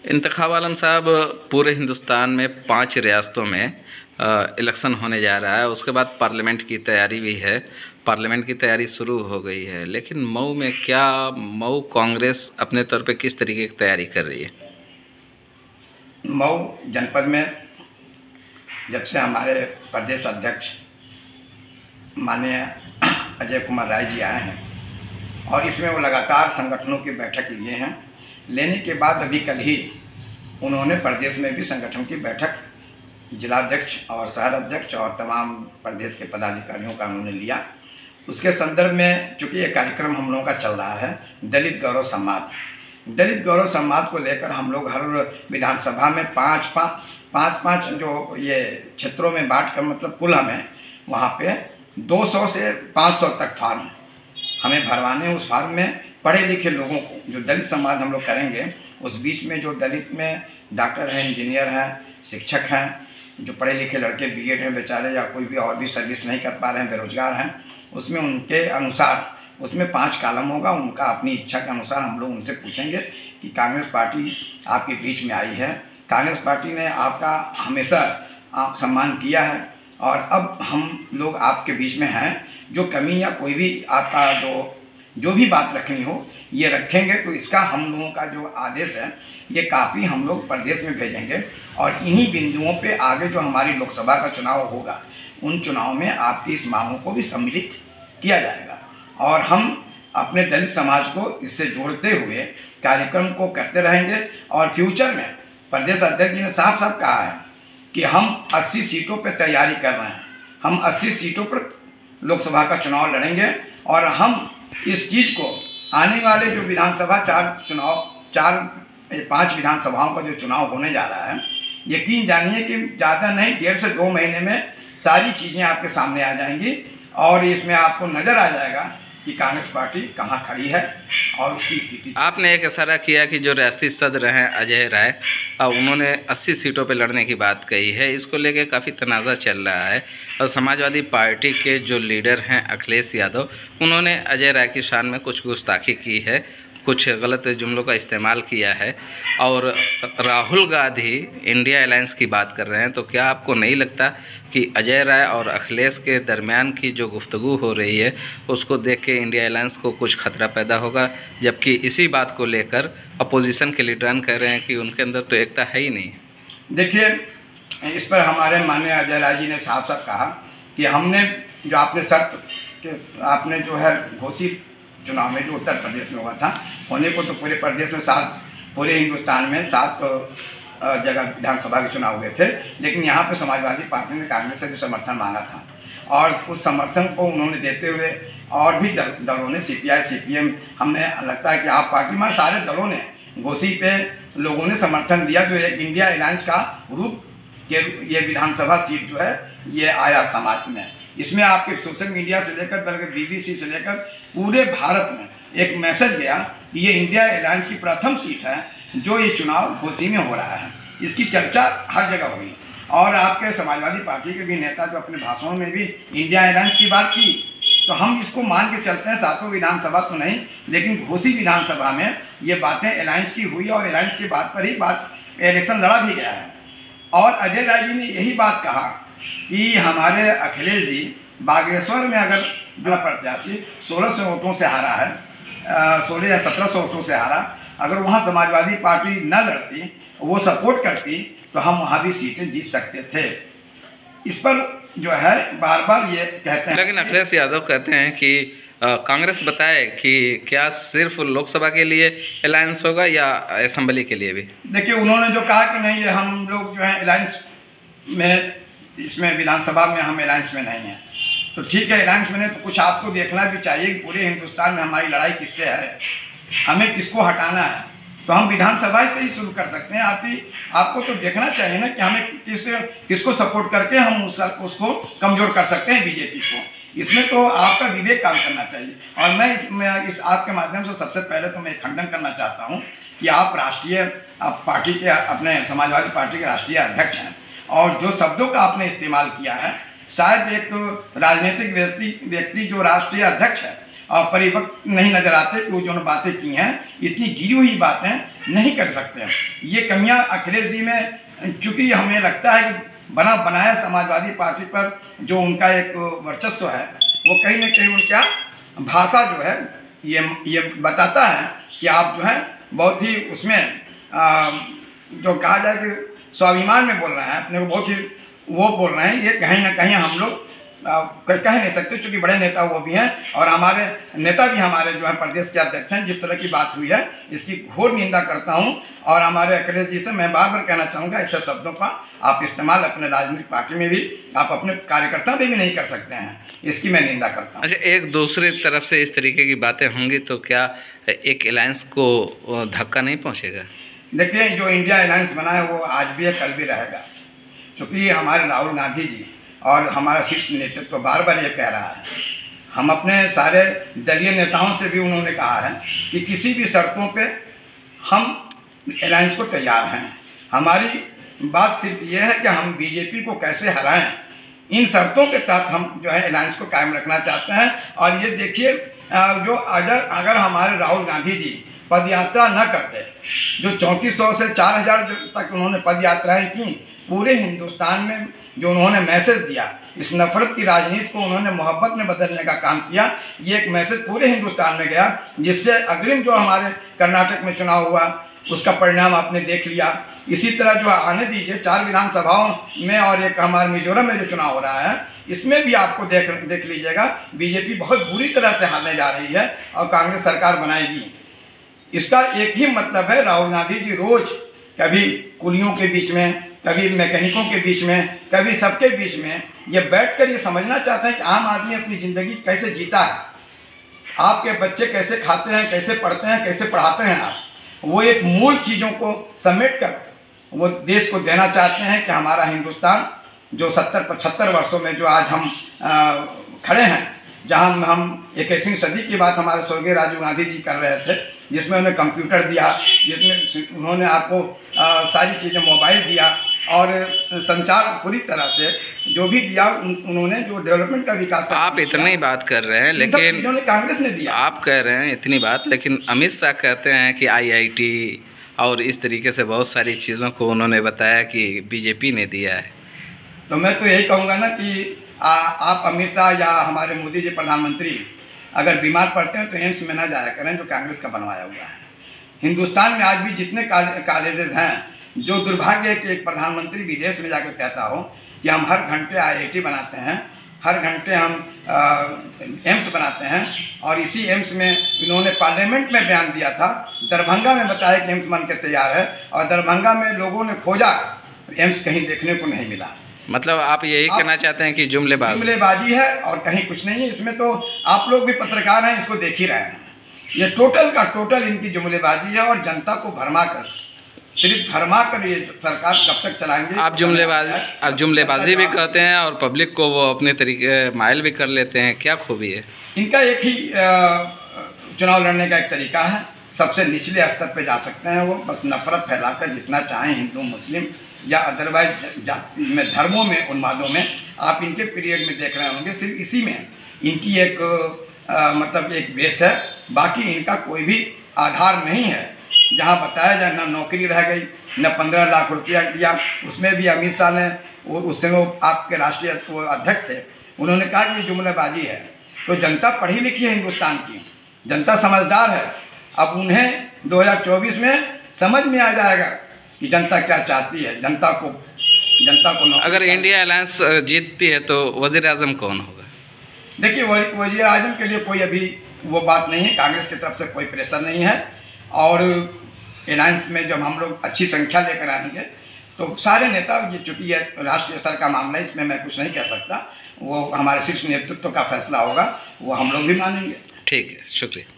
इंतखाब आलम साहब, पूरे हिंदुस्तान में 5 रियासतों में इलेक्शन होने जा रहा है। उसके बाद पार्लियामेंट की तैयारी भी है। पार्लियामेंट की तैयारी शुरू हो गई है, लेकिन मऊ में क्या मऊ कांग्रेस अपने तौर पे किस तरीके की तैयारी कर रही है? मऊ जनपद में जब से हमारे प्रदेश अध्यक्ष माननीय अजय कुमार राय जी आए हैं और इसमें वो लगातार संगठनों की बैठक लिए हैं। लेने के बाद अभी कल ही उन्होंने प्रदेश में भी संगठन की बैठक जिलाध्यक्ष और शहर अध्यक्ष और तमाम प्रदेश के पदाधिकारियों का उन्होंने लिया। उसके संदर्भ में चूँकि ये कार्यक्रम हम लोगों का चल रहा है दलित गौरव संवाद को लेकर हम लोग हर विधानसभा में पाँच जो ये क्षेत्रों में बांट कर, मतलब कुल हमें वहाँ पे 200 से 500 तक फार्म हमें भरवाने। उस फार्म में पढ़े लिखे लोगों को जो दलित संवाद हम लोग करेंगे, उस बीच में जो दलित में डॉक्टर हैं, इंजीनियर हैं, शिक्षक हैं, जो पढ़े लिखे लड़के बीएड हैं बेचारे, या कोई भी और भी सर्विस नहीं कर पा रहे हैं, बेरोजगार हैं, उसमें उनके अनुसार उसमें 5 कालम होगा। उनका अपनी इच्छा के अनुसार हम लोग उनसे पूछेंगे कि कांग्रेस पार्टी आपके बीच में आई है, कांग्रेस पार्टी ने आपका हमेशा आप सम्मान किया है और अब हम लोग आपके बीच में हैं, जो कमी या कोई भी आपका जो भी बात रखनी हो ये रखेंगे। तो इसका हम लोगों का जो आदेश है ये काफ़ी हम लोग प्रदेश में भेजेंगे और इन्हीं बिंदुओं पे आगे जो हमारी लोकसभा का चुनाव होगा उन चुनाव में आपकी इस मांगों को भी सम्मिलित किया जाएगा और हम अपने दलित समाज को इससे जोड़ते हुए कार्यक्रम को करते रहेंगे। और फ्यूचर में प्रदेश अध्यक्ष जी ने साफ साफ कहा है कि हम 80 सीटों पर तैयारी कर रहे हैं, हम 80 सीटों पर लोकसभा का चुनाव लड़ेंगे और हम इस चीज़ को आने वाले जो विधानसभा 5 विधानसभाओं का जो चुनाव होने जा रहा है, यकीन जानिए कि ज़्यादा नहीं 1.5 से 2 महीने में सारी चीज़ें आपके सामने आ जाएंगी और इसमें आपको नज़र आ जाएगा कि कांग्रेस पार्टी कहाँ खड़ी है और उसकी स्थिति। आपने एक इशारा किया कि जो रियासती सदर हैं अजय राय, उन्होंने 80 सीटों पर लड़ने की बात कही है। इसको लेके काफ़ी तनाज़ा चल रहा है और समाजवादी पार्टी के जो लीडर हैं अखिलेश यादव, उन्होंने अजय राय की शान में कुछ गुस्ताखी की है, कुछ गलत जुमलों का इस्तेमाल किया है और राहुल गांधी इंडिया अलायंस की बात कर रहे हैं। तो क्या आपको नहीं लगता कि अजय राय और अखिलेश के दरमियान की जो गुफ्तगू हो रही है उसको देख के इंडिया अलायंस को कुछ खतरा पैदा होगा, जबकि इसी बात को लेकर अपोजिशन के लीडरान कह रहे हैं कि उनके अंदर तो एकता है ही नहीं? देखिए, इस पर हमारे माननीय अजय राय जी ने साफ साफ कहा कि हमने जो आपने शर्त के आपने जो है घोषित चुनाव में जो उत्तर प्रदेश में हुआ था, होने को तो पूरे प्रदेश में 7 पूरे हिंदुस्तान में 7 जगह विधानसभा के चुनाव हुए थे, लेकिन यहाँ पे समाजवादी पार्टी ने कांग्रेस से भी समर्थन मांगा था और उस समर्थन को उन्होंने देते हुए और भी दलों ने सीपीआई सीपीएम, हमें लगता है कि आप पार्टी में सारे दलों ने घोषी पे लोगों ने समर्थन दिया। जो एक इंडिया अलायंस का रूप ये विधानसभा सीट जो है ये आया समाज में। इसमें आपके सोशल मीडिया से लेकर बल्कि BBC से लेकर पूरे भारत में एक मैसेज गया कि ये इंडिया अलायंस की प्रथम सीट है जो ये चुनाव घोषी में हो रहा है। इसकी चर्चा हर जगह हुई और आपके समाजवादी पार्टी के भी नेता जो अपने भाषणों में भी इंडिया अलायंस की बात की। तो हम इसको मान के चलते हैं, 7 विधानसभा तो नहीं लेकिन घोषी विधानसभा में ये बातें अलायंस की हुई और अलायंस की बात पर ही इलेक्शन लड़ा भी गया है। और अजय राय जी ने यही बात कहा कि हमारे अखिलेश जी बागेश्वर में अगर जो प्रत्याशी 1600 वोटों से हारा है, 16 या 1700 वोटों से हारा, अगर वहाँ समाजवादी पार्टी न लड़ती, वो सपोर्ट करती तो हम वहाँ भी सीटें जीत सकते थे। इस पर जो है बार बार ये कहते हैं। लेकिन अखिलेश यादव कहते हैं कि कांग्रेस बताए कि क्या सिर्फ लोकसभा के लिए अलायंस होगा या असेंबली के लिए भी? देखिए, उन्होंने जो कहा कि नहीं, ये हम लोग जो है अलायंस में, इसमें विधानसभा में हम अलायंस में नहीं हैं, तो ठीक है, अलायंस में नहीं तो कुछ आपको देखना भी चाहिए कि पूरे हिंदुस्तान में हमारी लड़ाई किससे है, हमें किसको हटाना है। तो हम विधानसभा से ही शुरू कर सकते हैं। आपको तो देखना चाहिए ना कि हमें किसको सपोर्ट करके हम उसको कमज़ोर कर सकते हैं, बीजेपी को। इसमें तो आपका विवेक काम करना चाहिए। और मैं इस आपके माध्यम से सबसे पहले तो मैं खंडन करना चाहता हूँ कि आप पार्टी के, अपने समाजवादी पार्टी के राष्ट्रीय अध्यक्ष हैं और जो शब्दों का आपने इस्तेमाल किया है, शायद एक राजनीतिक व्यक्ति जो राष्ट्रीय अध्यक्ष है और परिपक्व नहीं नजर आते कि वो जो बातें की हैं इतनी गिरी हुई बातें नहीं कर सकते। ये कमियां अखिलेश जी में, चूँकि हमें लगता है कि बना बनाया समाजवादी पार्टी पर जो उनका एक वर्चस्व है वो कहीं ना कहीं उनका भाषा जो है ये बताता है कि आप जो है बहुत ही उसमें जो कहा जाए कि स्वाभिमान में बोल रहे हैं, अपने को बहुत ही वो बोल रहे हैं। ये कहीं ना कहीं हम लोग कह नहीं सकते, क्योंकि बड़े नेता वो भी हैं और हमारे नेता भी हमारे जो है प्रदेश के अध्यक्ष हैं। जिस तरह की बात हुई है इसकी घोर निंदा करता हूं और हमारे अखिलेश जी से मैं बार बार कहना चाहूँगा ऐसे शब्दों का आप इस्तेमाल अपने राजनीतिक पार्टी में भी, आप अपने कार्यकर्ता में भी नहीं कर सकते हैं, इसकी मैं निंदा करता हूँ। अच्छा, एक दूसरी तरफ से इस तरीके की बातें होंगी तो क्या एक अलायंस को धक्का नहीं पहुँचेगा? देखिए, जो इंडिया अलायंस बना है वो आज भी है, कल भी रहेगा, क्योंकि हमारे राहुल गांधी जी और हमारा शीर्ष नेतृत्व बार बार ये कह रहा है। हम अपने सारे दलीय नेताओं से भी उन्होंने कहा है कि किसी भी शर्तों पे हम अलायंस को तैयार हैं। हमारी बात सिर्फ ये है कि हम बीजेपी को कैसे हराएं, इन शर्तों के तहत हम जो है अलायंस को कायम रखना चाहते हैं। और ये देखिए, जो अगर हमारे राहुल गांधी जी पद यात्रा न करते, जो 3400 से 4000 तक उन्होंने पद यात्राएँ की, पूरे हिंदुस्तान में जो उन्होंने मैसेज दिया, इस नफरत की राजनीति को उन्होंने मोहब्बत में बदलने का काम किया। ये एक मैसेज पूरे हिंदुस्तान में गया, जिससे अग्रिम जो हमारे कर्नाटक में चुनाव हुआ उसका परिणाम आपने देख लिया। इसी तरह जो आने दीजिए 4 विधानसभाओं में और एक हमारे मिजोरम में जो चुनाव हो रहा है, इसमें भी आपको देख लीजिएगा बीजेपी बहुत बुरी तरह से हारने जा रही है और कांग्रेस सरकार बनाएगी। इसका एक ही मतलब है, राहुल गांधी जी रोज कभी कुलियों के बीच में, कभी मैकेनिकों के बीच में, कभी सबके बीच में ये बैठकर ये समझना चाहते हैं कि आम आदमी अपनी ज़िंदगी कैसे जीता है, आपके बच्चे कैसे खाते हैं, कैसे पढ़ते हैं, कैसे पढ़ाते हैं आप। वो एक मूल चीज़ों को समेट कर वो देश को देना चाहते हैं कि हमारा हिंदुस्तान जो 70-75 वर्षों में जो आज हम खड़े हैं, जहां हम 21वीं सदी की बात हमारे स्वर्गीय राजीव गांधी जी कर रहे थे, जिसमें उन्हें कंप्यूटर दिया, जिसमें उन्होंने आपको सारी चीज़ें मोबाइल दिया और संचार पूरी तरह से जो भी दिया, उन्होंने जो डेवलपमेंट का विकास का आप इतनी बात कर रहे हैं, लेकिन उन्होंने कांग्रेस ने दिया। आप कह रहे हैं इतनी बात, लेकिन अमित शाह कहते हैं कि IIT और इस तरीके से बहुत सारी चीज़ों को उन्होंने बताया कि बीजेपी ने दिया है। तो मैं तो यही कहूँगा ना कि आप अमित शाह या हमारे मोदी जी प्रधानमंत्री अगर बीमार पड़ते हैं तो एम्स में ना जाया करें जो कांग्रेस का बनवाया हुआ है। हिंदुस्तान में आज भी जितने कॉलेजेस हैं, जो दुर्भाग्य है कि एक प्रधानमंत्री विदेश में जाकर कहता हो कि हम हर घंटे IIT बनाते हैं, हर घंटे हम एम्स बनाते हैं, और इसी एम्स में इन्होंने पार्लियामेंट में बयान दिया था, दरभंगा में बताया कि एम्स बन के तैयार है, और दरभंगा में लोगों ने खोजा, एम्स कहीं देखने को नहीं मिला। मतलब आप यही कहना चाहते हैं कि जुमलेबाजी है और कहीं कुछ नहीं है इसमें। तो आप लोग भी पत्रकार हैं, इसको देख ही रहे हैं। ये टोटल का टोटल इनकी जुमलेबाजी है और जनता को भरमा कर, सिर्फ भरमा कर ये सरकार कब तक चलाएंगे। आप जुमलेबाजी भी कहते हैं और पब्लिक को वो अपने तरीके माइल भी कर लेते हैं, क्या खूबी है इनका? एक ही चुनाव लड़ने का एक तरीका है, सबसे निचले स्तर पे जा सकते हैं वो, बस नफरत फैलाकर जितना चाहें हिंदू मुस्लिम या अदरवाइज जाति में, धर्मों में, उन्मादों में। आप इनके पीरियड में देख रहे होंगे सिर्फ इसी में इनकी एक मतलब एक बेस है, बाकी इनका कोई भी आधार नहीं है। जहां बताया जाए न नौकरी रह गई, न 15 लाख रुपया दिया, उसमें भी अमित शाह ने उस समय वो आपके राष्ट्रीय अध्यक्ष थे, उन्होंने कहा कि जुमलेबाजी है। तो जनता पढ़ी लिखी है, हिंदुस्तान की जनता समझदार है। अब उन्हें 2024 में समझ में आ जाएगा कि जनता क्या चाहती है। जनता को अगर इंडिया अलायंस जीतती है तो वज़ीर आज़म कौन होगा? देखिए, वज़ीर आज़म के लिए कोई अभी वो बात नहीं है, कांग्रेस की तरफ से कोई प्रेशर नहीं है। और अलायंस में जब हम लोग अच्छी संख्या लेकर आएंगे तो सारे नेता, ये चूँकि ये राष्ट्रीय स्तर का मामला है, इसमें मैं कुछ नहीं कह सकता, वो हमारे शीर्ष नेतृत्व का फैसला होगा, वो हम लोग भी मानेंगे। ठीक है, शुक्रिया।